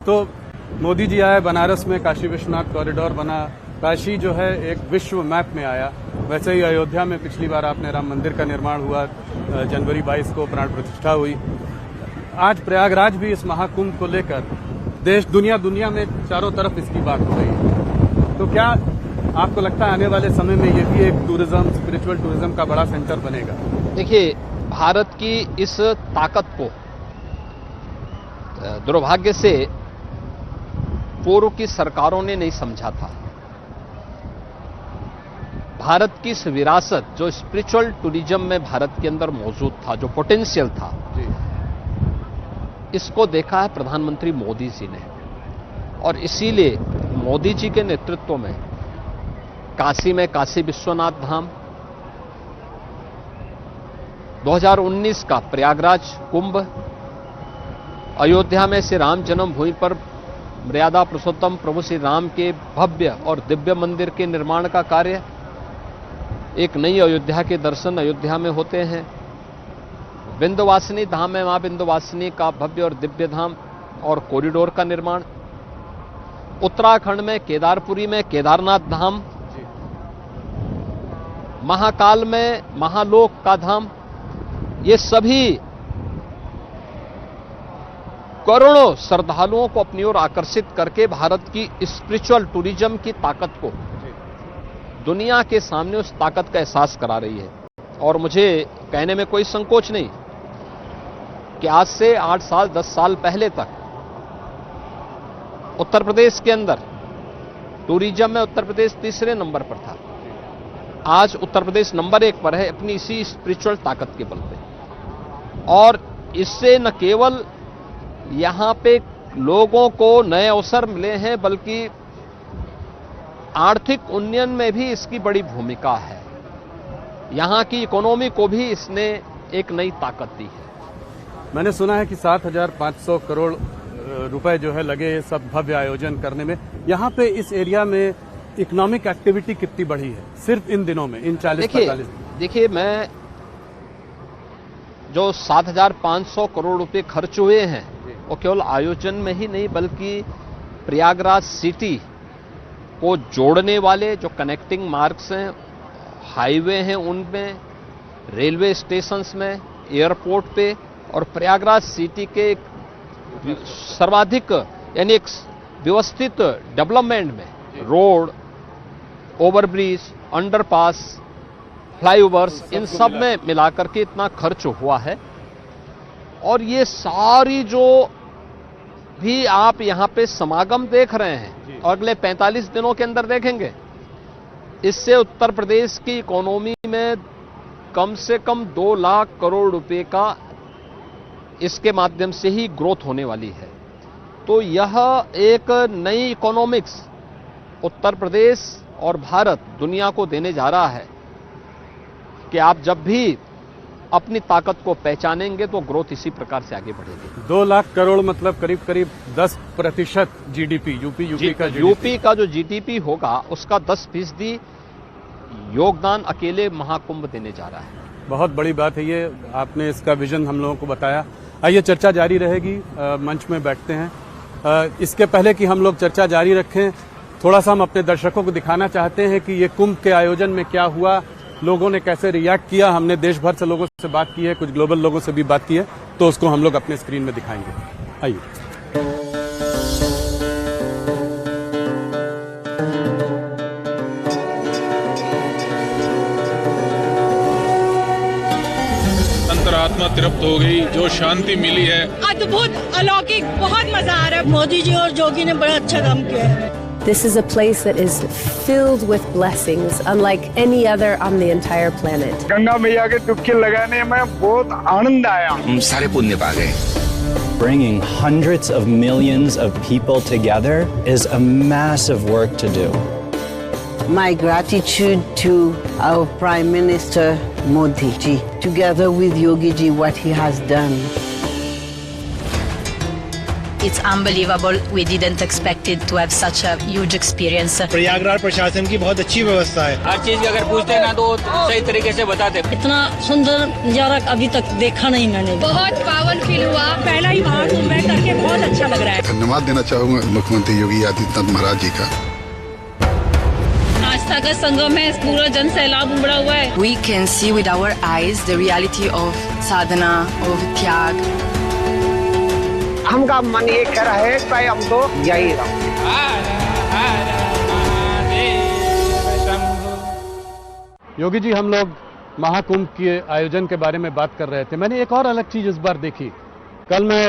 तो मोदी जी आए बनारस में, काशी विश्वनाथ कॉरिडोर बना, काशी जो है एक विश्व मैप में आया। वैसे ही अयोध्या में पिछली बार आपने राम मंदिर का निर्माण हुआ, जनवरी 22 को प्राण प्रतिष्ठा हुई। आज प्रयागराज भी इस महाकुंभ को लेकर देश दुनिया में चारों तरफ इसकी बात हो रही है। तो क्या आपको लगता है आने वाले समय में ये भी एक टूरिज्म, स्पिरिचुअल टूरिज्म का बड़ा सेंटर बनेगा? देखिए, भारत की इस ताकत को दुर्भाग्य से पूर्व की सरकारों ने नहीं समझा था। भारत की इस विरासत जो स्पिरिचुअल टूरिज्म में भारत के अंदर मौजूद था, जो पोटेंशियल था, इसको देखा है प्रधानमंत्री मोदी जी ने, और इसीलिए मोदी जी के नेतृत्व में काशी में काशी विश्वनाथ धाम, 2019 का प्रयागराज कुंभ, अयोध्या में श्री राम जन्मभूमि पर मर्यादा पुरुषोत्तम प्रभु श्री राम के भव्य और दिव्य मंदिर के निर्माण का कार्य, एक नई अयोध्या के दर्शन अयोध्या में होते हैं। विंध्यवासिनी धाम में मां विंध्यवासिनी का भव्य और दिव्य धाम और कॉरिडोर का निर्माण, उत्तराखंड में केदारपुरी में केदारनाथ धाम, महाकाल में महालोक का धाम, ये सभी करोड़ों श्रद्धालुओं को अपनी ओर आकर्षित करके भारत की स्पिरिचुअल टूरिज्म की ताकत को दुनिया के सामने उस ताकत का एहसास करा रही है। और मुझे कहने में कोई संकोच नहीं कि आज से 8 साल 10 साल पहले तक उत्तर प्रदेश के अंदर टूरिज्म में उत्तर प्रदेश तीसरे नंबर पर था। आज उत्तर प्रदेश नंबर 1 पर है अपनी इसी स्पिरिचुअल ताकत के बल पे। और इससे न केवल यहां पे लोगों को नए अवसर मिले हैं, बल्कि आर्थिक उन्नयन में भी इसकी बड़ी भूमिका है। यहां की इकोनॉमी को भी इसने एक नई ताकत दी है। मैंने सुना है कि 7,500 करोड़ रुपए जो है लगे सब भव्य आयोजन करने में। यहाँ पे इस एरिया में इकोनॉमिक एक्टिविटी कितनी बढ़ी है सिर्फ इन दिनों में, इन 40-45? देखिए, मैं जो 7,500 करोड़ रुपए खर्च हुए हैं वो केवल आयोजन में ही नहीं, बल्कि प्रयागराज सिटी को जोड़ने वाले जो कनेक्टिंग मार्ग्स हैं, हाईवे हैं, उनमें, रेलवे स्टेशंस में, एयरपोर्ट पे, और प्रयागराज सिटी के सर्वाधिक यानी एक व्यवस्थित डेवलपमेंट में रोड, ओवरब्रिज, अंडरपास, फ्लाईओवर्स, इन सब में मिलाकर के इतना खर्च हुआ है। और ये सारी जो भी आप यहां पे समागम देख रहे हैं और अगले 45 दिनों के अंदर देखेंगे, इससे उत्तर प्रदेश की इकोनॉमी में कम से कम 2 लाख करोड़ रुपए का इसके माध्यम से ही ग्रोथ होने वाली है। तो यह एक नई इकोनॉमिक्स उत्तर प्रदेश और भारत दुनिया को देने जा रहा है कि आप जब भी अपनी ताकत को पहचानेंगे तो ग्रोथ इसी प्रकार से आगे बढ़ेगी। 2 लाख करोड़ मतलब करीब करीब 10% जीडीपी, यूपी का जो जीडीपी होगा उसका 10% योगदान अकेले महाकुंभ देने जा रहा है। बहुत बड़ी बात है ये, आपने इसका विजन हम लोगों को बताया। आइए चर्चा जारी रहेगी, मंच में बैठते हैं। इसके पहले कि हम लोग चर्चा जारी रखें, थोड़ा सा हम अपने दर्शकों को दिखाना चाहते हैं कि ये कुंभ के आयोजन में क्या हुआ, लोगों ने कैसे रिएक्ट किया। हमने देश भर से लोगों से बात की है, कुछ ग्लोबल लोगों से भी बात की है, तो उसको हम लोग अपने स्क्रीन में दिखाएंगे। आइए। अंतरात्मा तृप्त हो गई, जो शांति मिली है, अद्भुत, अलौकिक, बहुत मजा आ रहा है। मोदी जी और जोगी ने बड़ा अच्छा काम किया है। This is a place that is filled with blessings, unlike any other on the entire planet. Ganga मैया के डुबकी लगाने में बहुत आनंद आया। हम सारे पुण्य पा गए। Bringing hundreds of millions of people together is a massive work to do. My gratitude to our Prime Minister Modi ji, together with Yogi ji, what he has done. It's unbelievable. We didn't expect it to have such a huge experience. Prayagraj प्रशासन की बहुत अच्छी व्यवस्था है। हर चीज अगर पूछते हैं ना तो सही तरीके से बताते। इतना सुंदर नजारा अभी तक देखा नहीं मैंने। बहुत पावन फील हुआ। पहला ही महाकुंभ में करके बहुत अच्छा लग रहा है। धन्यवाद देना चाहूँगा मुख्यमंत्री योगी आदित्यनाथ महाराज जी का। आस्था का संगम है, पूरा जन सैलाब उमड़ा हुआ है। We can see with our eyes the reality of sadhana, of त्याग। हमका मन ये कह रहा है कि हम तो यही रहो। योगी जी, हम लोग महाकुंभ के आयोजन के बारे में बात कर रहे थे। मैंने एक और अलग चीज इस बार देखी। कल मैं